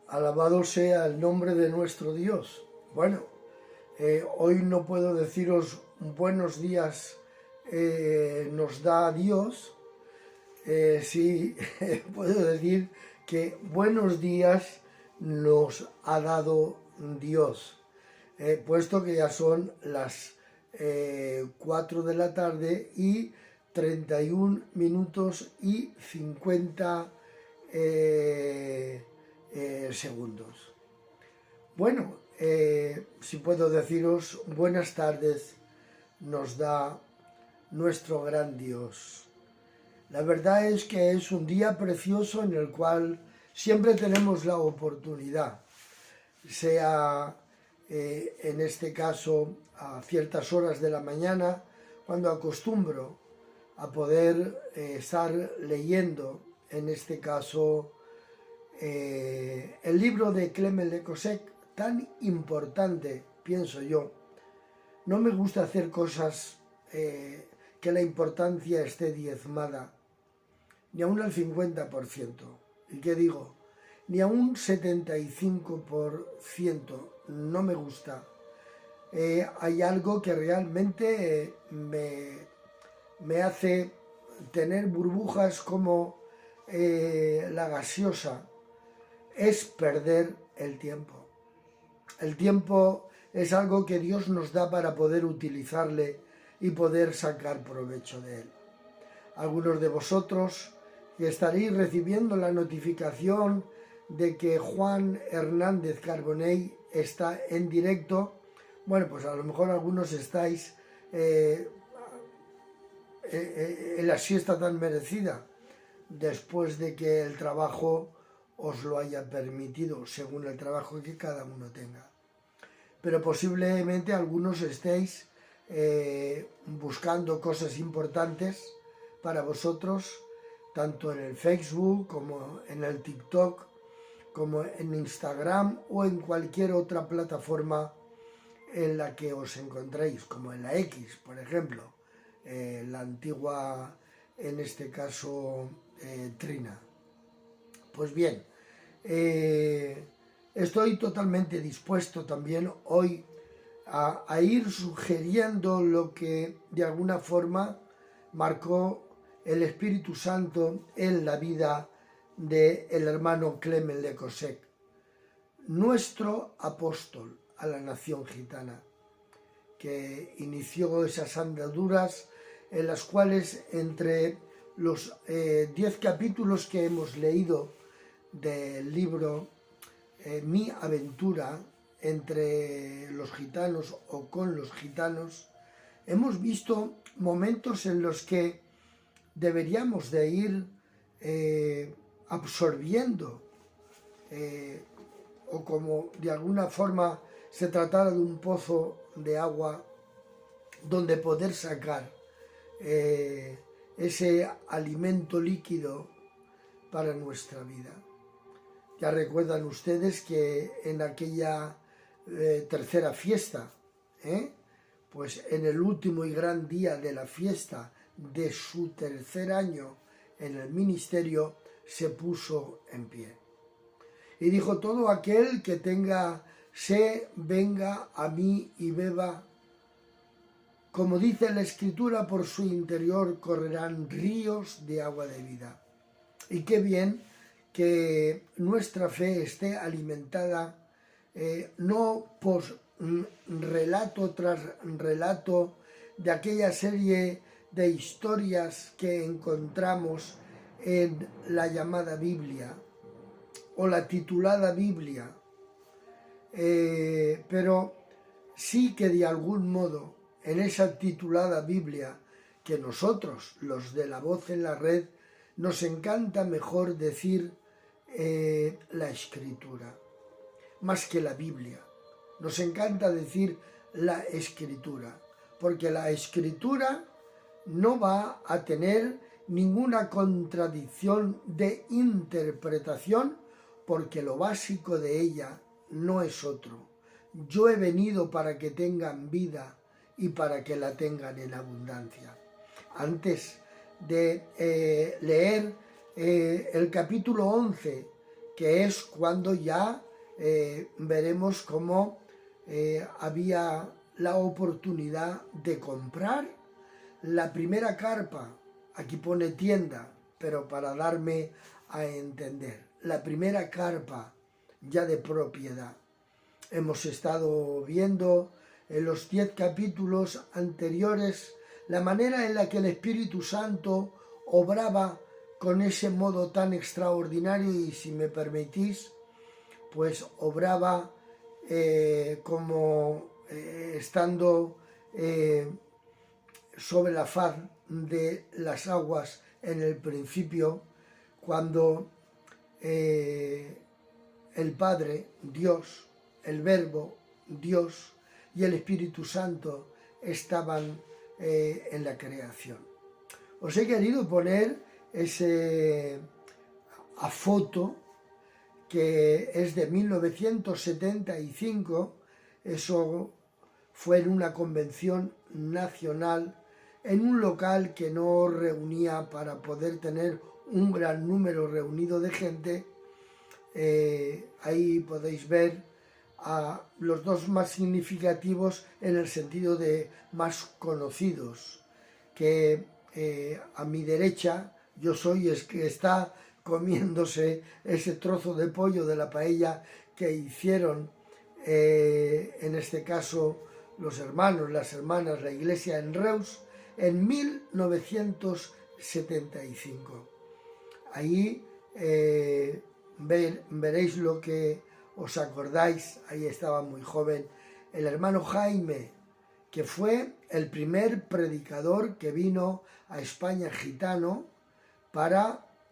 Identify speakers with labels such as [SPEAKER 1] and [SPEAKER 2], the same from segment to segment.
[SPEAKER 1] Alabado sea el nombre de nuestro Dios. Bueno, hoy no puedo deciros buenos días nos da Dios. Sí, puedo decir que buenos días nos ha dado Dios, puesto que ya son las 4 de la tarde y 31 minutos y 50 segundos. Bueno, si puedo deciros buenas tardes nos da nuestro gran Dios. La verdad es que es un día precioso en el cual siempre tenemos la oportunidad, sea en este caso a ciertas horas de la mañana, cuando acostumbro a poder estar leyendo, en este caso, el libro de Clement Le Cossack, tan importante, pienso yo. No me gusta hacer cosas que la importancia esté diezmada, ni aún al 50%. ¿Y qué digo? Ni a un 75%. No me gusta. Hay algo que realmente me hace tener burbujas como la gaseosa. Es perder el tiempo. El tiempo es algo que Dios nos da para poder utilizarle y poder sacar provecho de él. Algunos de vosotros que estaréis recibiendo la notificación de que Juan Hernández Carbonell está en directo, bueno, pues a lo mejor algunos estáis en la siesta tan merecida, después de que el trabajo os lo haya permitido, según el trabajo que cada uno tenga. Pero posiblemente algunos estéis buscando cosas importantes para vosotros, tanto en el Facebook como en el TikTok, como en Instagram o en cualquier otra plataforma en la que os encontréis, como en la X, por ejemplo, la antigua, en este caso, Trina. Pues bien, estoy totalmente dispuesto también hoy a ir sugiriendo lo que de alguna forma marcó el Espíritu Santo en la vida del hermano Clement Le Cossack, nuestro apóstol a la nación gitana, que inició esas andaduras en las cuales entre los 10 capítulos que hemos leído del libro Mi aventura entre los gitanos o con los gitanos, hemos visto momentos en los que deberíamos de ir absorbiendo o como de alguna forma se tratara de un pozo de agua donde poder sacar ese alimento líquido para nuestra vida. Ya recuerdan ustedes que en aquella tercera fiesta, pues en el último y gran día de la fiesta de su tercer año en el ministerio, se puso en pie. Y dijo: todo aquel que tenga sed, venga a mí y beba. Como dice la Escritura, por su interior correrán ríos de agua de vida. Y qué bien que nuestra fe esté alimentada no por relato tras relato de aquella serie de historias que encontramos en la llamada Biblia o la titulada Biblia, pero sí que de algún modo en esa titulada Biblia, que nosotros, los de La Voz en la Red, nos encanta mejor decir la Escritura, más que la Biblia. Nos encanta decir la Escritura, porque la Escritura no va a tener ninguna contradicción de interpretación, porque lo básico de ella no es otro. Yo he venido para que tengan vida y para que la tengan en abundancia. Antes de leer el capítulo 11, que es cuando ya veremos cómo había la oportunidad de comprar la primera carpa. Aquí pone tienda, pero para darme a entender, la primera carpa ya de propiedad. Hemos estado viendo en los 10 capítulos anteriores la manera en la que el Espíritu Santo obraba con ese modo tan extraordinario y, si me permitís, pues obraba como estando sobre la faz de las aguas en el principio, cuando el Padre, Dios, el Verbo, Dios y el Espíritu Santo estaban en la creación. Os he querido poner ese a foto que es de 1975, eso fue en una convención nacional, en un local que no reunía para poder tener un gran número reunido de gente. Ahí podéis ver a los dos más significativos en el sentido de más conocidos, que a mi derecha yo soy el que está comiéndose ese trozo de pollo de la paella que hicieron en este caso los hermanos, las hermanas, la iglesia en Reus en 1975. Ahí veréis lo que os acordáis, ahí estaba muy joven el hermano Jaime, que fue el primer predicador que vino a España gitano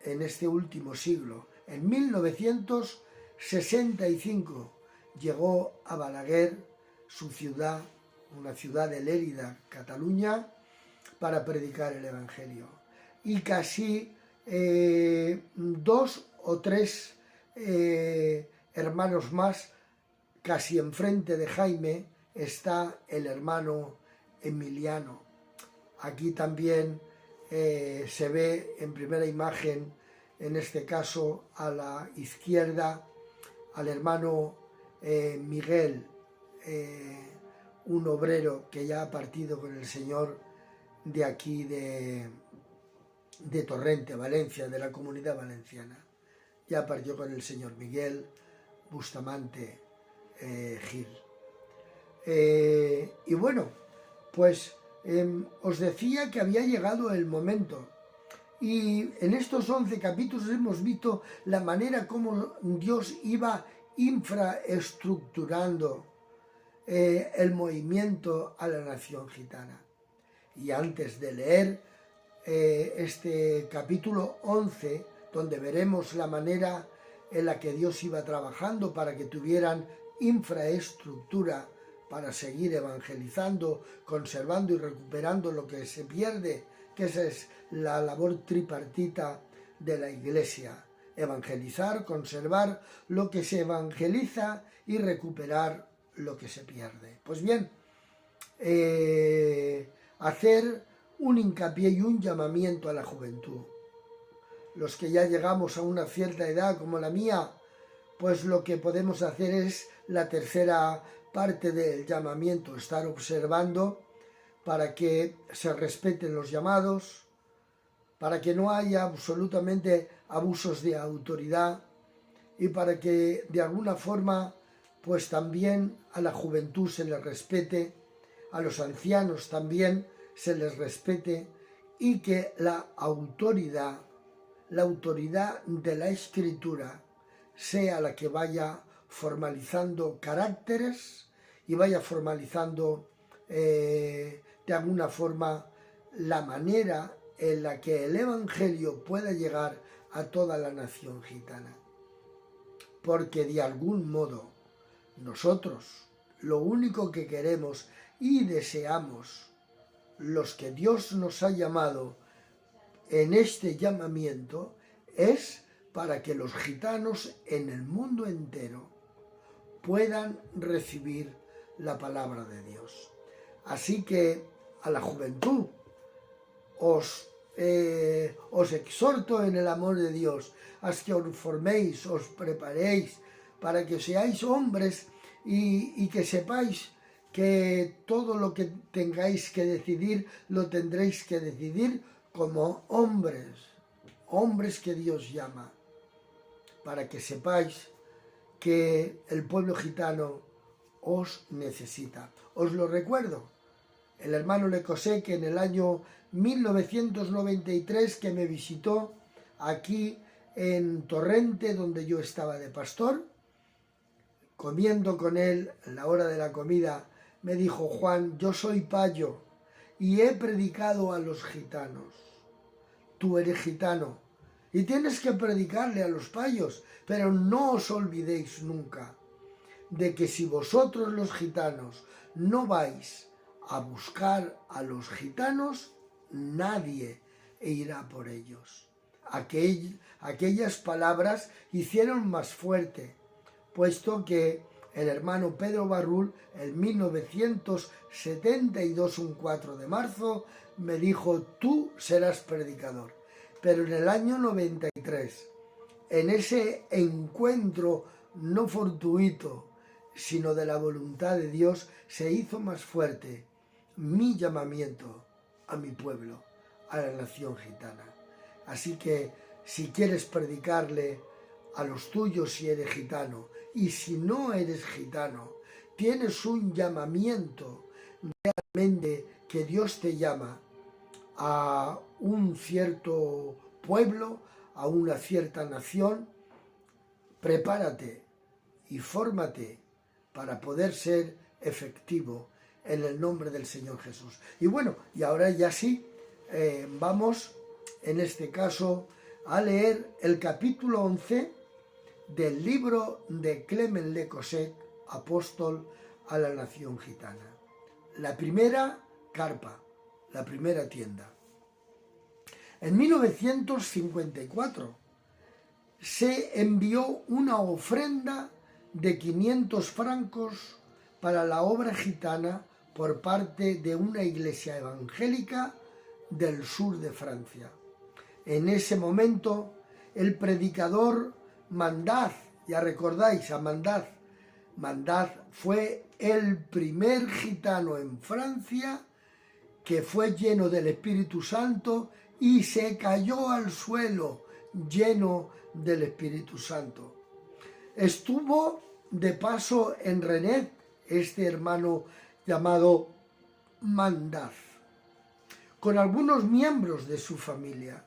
[SPEAKER 1] en este último siglo. En 1965 llegó a Balaguer, su ciudad, una ciudad de Lérida, Cataluña, para predicar el Evangelio. Y casi 2 o 3 hermanos más, casi enfrente de Jaime, está el hermano Emiliano. Aquí también se ve en primera imagen, en este caso a la izquierda, al hermano Miguel, un obrero que ya ha partido con el Señor de aquí de Torrente, Valencia, de la Comunidad Valenciana. Ya partió con el Señor Miguel Bustamante Gil. Y bueno, pues os decía que había llegado el momento. Y en estos 11 capítulos hemos visto la manera como Dios iba infraestructurando el movimiento a la nación gitana. Y antes de leer este capítulo 11, donde veremos la manera en la que Dios iba trabajando para que tuvieran infraestructura para seguir evangelizando, conservando y recuperando lo que se pierde, que esa es la labor tripartita de la Iglesia: evangelizar, conservar lo que se evangeliza y recuperar lo que se pierde. Pues bien, hacer un hincapié y un llamamiento a la juventud. Los que ya llegamos a una cierta edad como la mía, pues lo que podemos hacer es la tercera parte del llamamiento: estar observando para que se respeten los llamados, para que no haya absolutamente abusos de autoridad y para que de alguna forma pues también a la juventud se les respete, a los ancianos también se les respete, y que la autoridad de la Escritura sea la que vaya formalizando caracteres y vaya formalizando de alguna forma la manera en la que el Evangelio pueda llegar a toda la nación gitana. Porque de algún modo nosotros lo único que queremos y deseamos, los que Dios nos ha llamado en este llamamiento, es para que los gitanos en el mundo entero puedan recibir la palabra de Dios. Así que a la juventud os os exhorto en el amor de Dios, a que os forméis, os preparéis, para que seáis hombres y que sepáis que todo lo que tengáis que decidir, lo tendréis que decidir como hombres, hombres que Dios llama, para que sepáis que el pueblo gitano os necesita. Os lo recuerdo, el hermano Le Cosé, que en el año 1993 que me visitó aquí en Torrente, donde yo estaba de pastor, comiendo con él en la hora de la comida, me dijo: Juan, yo soy payo y he predicado a los gitanos. Tú eres gitano y tienes que predicarle a los payos, pero no os olvidéis nunca de que si vosotros los gitanos no vais a buscar a los gitanos, nadie irá por ellos. Aquellas palabras hicieron más fuerte, puesto que el hermano Pedro Barrul, en 1972, un 4 de marzo, me dijo: tú serás predicador. Pero en el año 93, en ese encuentro no fortuito, sino de la voluntad de Dios, se hizo más fuerte mi llamamiento a mi pueblo, a la nación gitana. Así que si quieres predicarle a los tuyos, si eres gitano, y si no eres gitano, tienes un llamamiento realmente, que Dios te llama a un cierto pueblo, a una cierta nación, prepárate y fórmate para poder ser efectivo en el nombre del Señor Jesús. Y bueno, y ahora ya sí, vamos en este caso a leer el capítulo 11 del libro de Clement Le Cosé, apóstol a la nación gitana. La primera carpa, la primera tienda. En 1954 se envió una ofrenda de 500 francos para la obra gitana por parte de una iglesia evangélica del sur de Francia. En ese momento, el predicador Mandaz, ya recordáis a Mandaz, Mandaz fue el primer gitano en Francia que fue lleno del Espíritu Santo y se cayó al suelo lleno del Espíritu Santo. Estuvo de paso en Rennes, este hermano llamado Mandaz, con algunos miembros de su familia.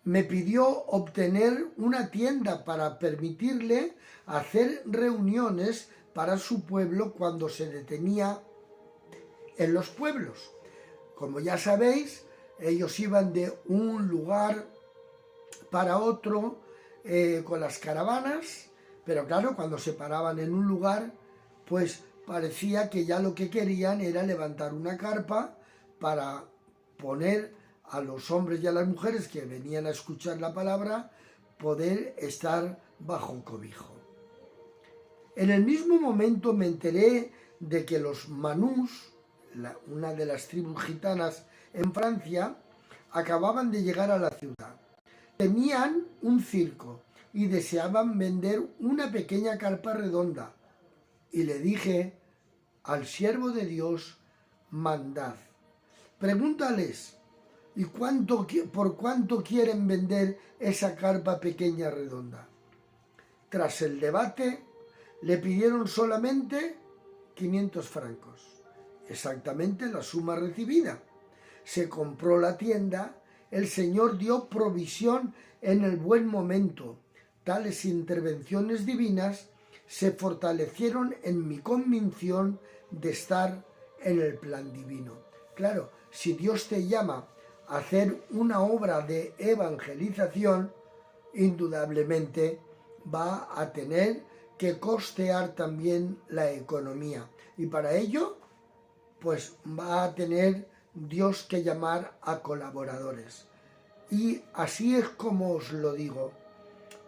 [SPEAKER 1] Me pidió obtener una tienda para permitirle hacer reuniones para su pueblo cuando se detenía en los pueblos. Como ya sabéis, ellos iban de un lugar para otro con las caravanas, pero claro, cuando se paraban en un lugar, pues parecía que ya lo que querían era levantar una carpa para poner a los hombres y a las mujeres que venían a escuchar la palabra, poder estar bajo cobijo. En el mismo momento me enteré de que los manús, una de las tribus gitanas en Francia, acababan de llegar a la ciudad. Tenían un circo y deseaban vender una pequeña carpa redonda. Y le dije al siervo de Dios, Mandaz: pregúntales, ¿y por cuánto quieren vender esa carpa pequeña redonda? Tras el debate, le pidieron solamente 500 francos, exactamente la suma recibida. Se compró la tienda, el Señor dio provisión en el buen momento. Tales intervenciones divinas se fortalecieron en mi convicción de estar en el plan divino. Claro, si Dios te llama a hacer una obra de evangelización, indudablemente va a tener que costear también la economía. Y para ello, pues va a tener Dios que llamar a colaboradores. Y así es como os lo digo: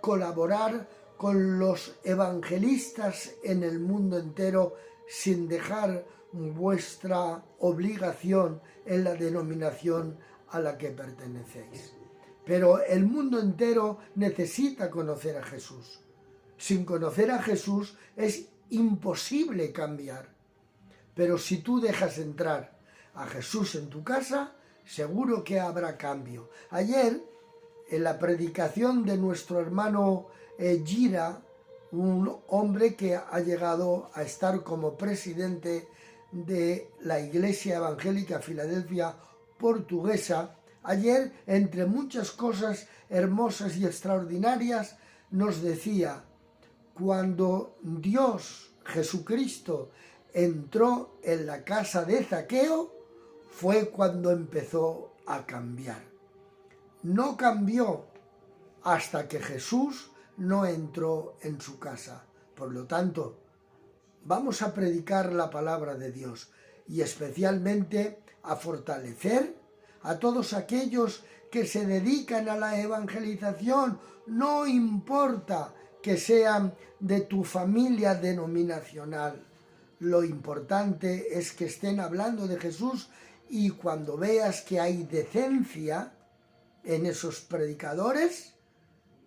[SPEAKER 1] colaborar con los evangelistas en el mundo entero sin dejar vuestra obligación en la denominación a la que pertenecéis. Pero el mundo entero necesita conocer a Jesús. Sin conocer a Jesús es imposible cambiar. Pero si tú dejas entrar a Jesús en tu casa, seguro que habrá cambio. Ayer, en la predicación de nuestro hermano Gira, un hombre que ha llegado a estar como presidente de la Iglesia Evangélica Filadelfia Portuguesa, ayer, entre muchas cosas hermosas y extraordinarias, nos decía: cuando Dios, Jesucristo, entró en la casa de Zaqueo, fue cuando empezó a cambiar. No cambió hasta que Jesús no entró en su casa. Por lo tanto, vamos a predicar la palabra de Dios y especialmente a fortalecer a todos aquellos que se dedican a la evangelización. No importa que sean de tu familia denominacional. Lo importante es que estén hablando de Jesús, y cuando veas que hay decencia en esos predicadores,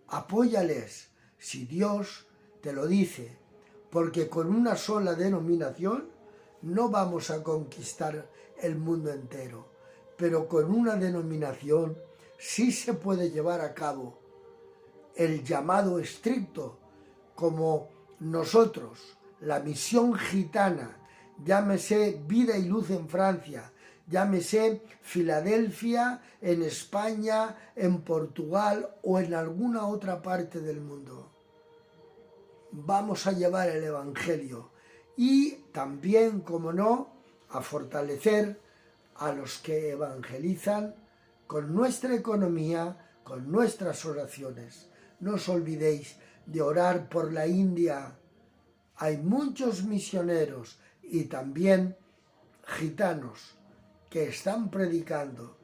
[SPEAKER 1] apóyales si Dios te lo dice, porque con una sola denominación no vamos a conquistar el mundo entero, pero con una denominación sí se puede llevar a cabo el llamado estricto, como nosotros, la misión gitana, llámese Vida y Luz en Francia, llámese Filadelfia en España, en Portugal o en alguna otra parte del mundo. Vamos a llevar el Evangelio y también, como no, a fortalecer a los que evangelizan con nuestra economía, con nuestras oraciones. No os olvidéis de orar por la India. Hay muchos misioneros y también gitanos que están predicando,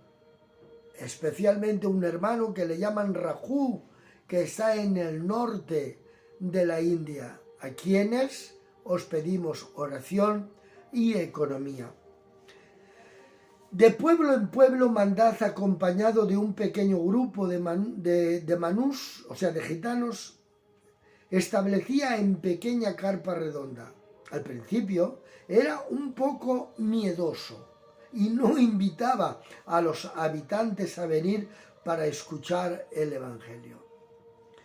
[SPEAKER 1] especialmente un hermano que le llaman Raju, que está en el norte de la India, a quienes os pedimos oración y economía. De pueblo en pueblo mandad, acompañado de un pequeño grupo de manús, o sea, de gitanos, establecía en pequeña carpa redonda. Al principio era un poco miedoso y no invitaba a los habitantes a venir para escuchar el Evangelio.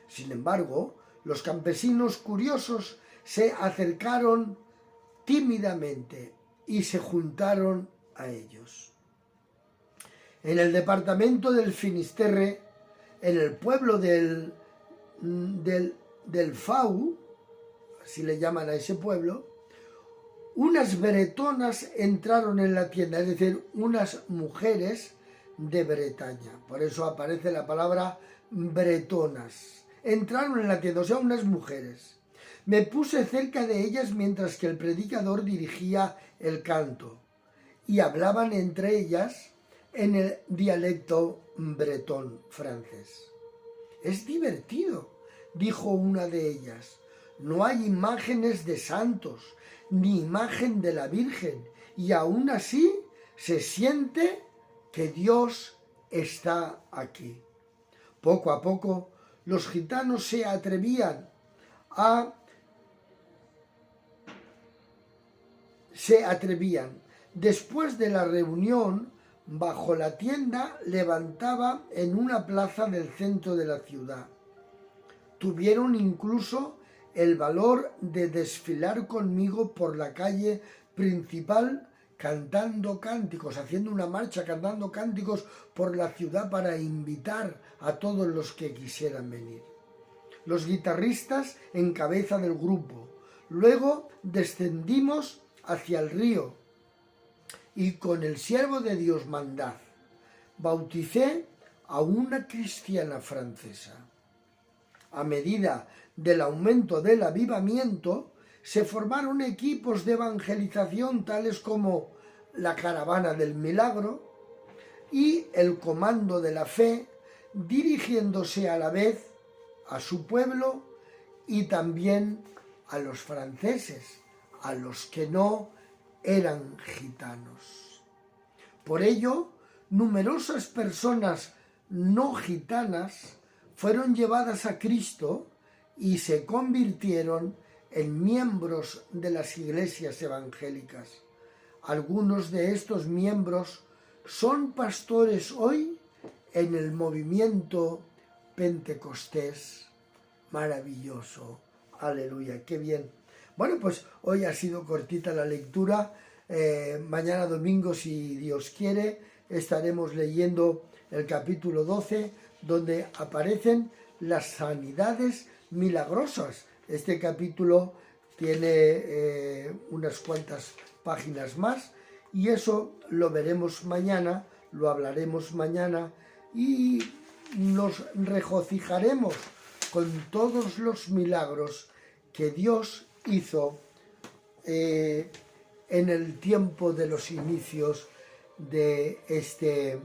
[SPEAKER 1] Sin embargo, los campesinos curiosos se acercaron tímidamente y se juntaron a ellos. En el departamento del Finisterre, en el pueblo del Fau, así le llaman a ese pueblo, unas bretonas entraron en la tienda, es decir, unas mujeres de Bretaña. Por eso aparece la palabra bretonas. Entraron en la tienda, o sea, unas mujeres. Me puse cerca de ellas mientras que el predicador dirigía el canto, y hablaban entre ellas en el dialecto bretón francés. Es divertido, dijo una de ellas. No hay imágenes de santos, ni imagen de la Virgen, y aún así se siente que Dios está aquí. Poco a poco los gitanos se atrevían. Después de la reunión, bajo la tienda levantaba en una plaza del centro de la ciudad. Tuvieron incluso el valor de desfilar conmigo por la calle principal cantando cánticos, haciendo una marcha cantando cánticos por la ciudad para invitar a todos los que quisieran venir. Los guitarristas en cabeza del grupo. Luego descendimos hacia el río y con el siervo de Dios Mandad bauticé a una cristiana francesa. A medida del aumento del avivamiento, se formaron equipos de evangelización tales como la Caravana del Milagro y el Comando de la Fe, dirigiéndose a la vez a su pueblo y también a los franceses, a los que no eran gitanos. Por ello, numerosas personas no gitanas fueron llevadas a Cristo y se convirtieron en miembros de las iglesias evangélicas. Algunos de estos miembros son pastores hoy en el movimiento Pentecostés. Maravilloso. Aleluya, qué bien. Bueno, pues hoy ha sido cortita la lectura. Mañana domingo, si Dios quiere, estaremos leyendo el capítulo 12, donde aparecen las sanidades milagrosas. Este capítulo tiene unas cuantas páginas más y eso lo veremos mañana, lo hablaremos mañana y nos regocijaremos con todos los milagros que Dios hizo en el tiempo de los inicios de este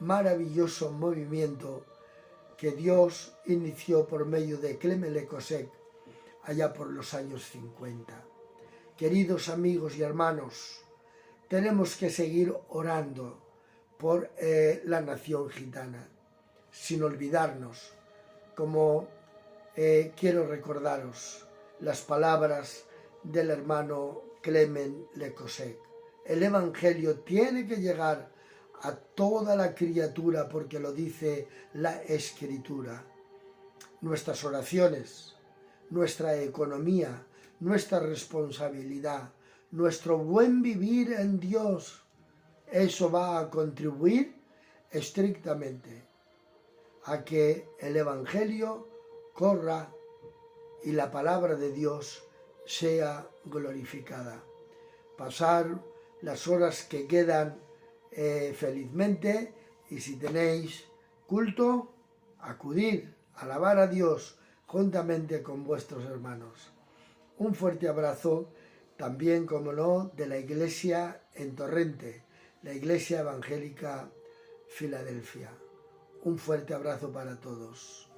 [SPEAKER 1] maravilloso movimiento que Dios inició por medio de Clement Lekosek allá por los años 50. Queridos amigos y hermanos, tenemos que seguir orando por la nación gitana, sin olvidarnos, como quiero recordaros las palabras del hermano Clement Lekosek. El Evangelio tiene que llegar a toda la criatura porque lo dice la Escritura. Nuestras oraciones, nuestra economía, nuestra responsabilidad, nuestro buen vivir en Dios, eso va a contribuir estrictamente a que el Evangelio corra y la palabra de Dios sea glorificada. Pasar las horas que quedan felizmente, y si tenéis culto, acudir, alabar a Dios juntamente con vuestros hermanos. Un fuerte abrazo también, como no, de la Iglesia en Torrente, la Iglesia Evangélica Filadelfia. Un fuerte abrazo para todos.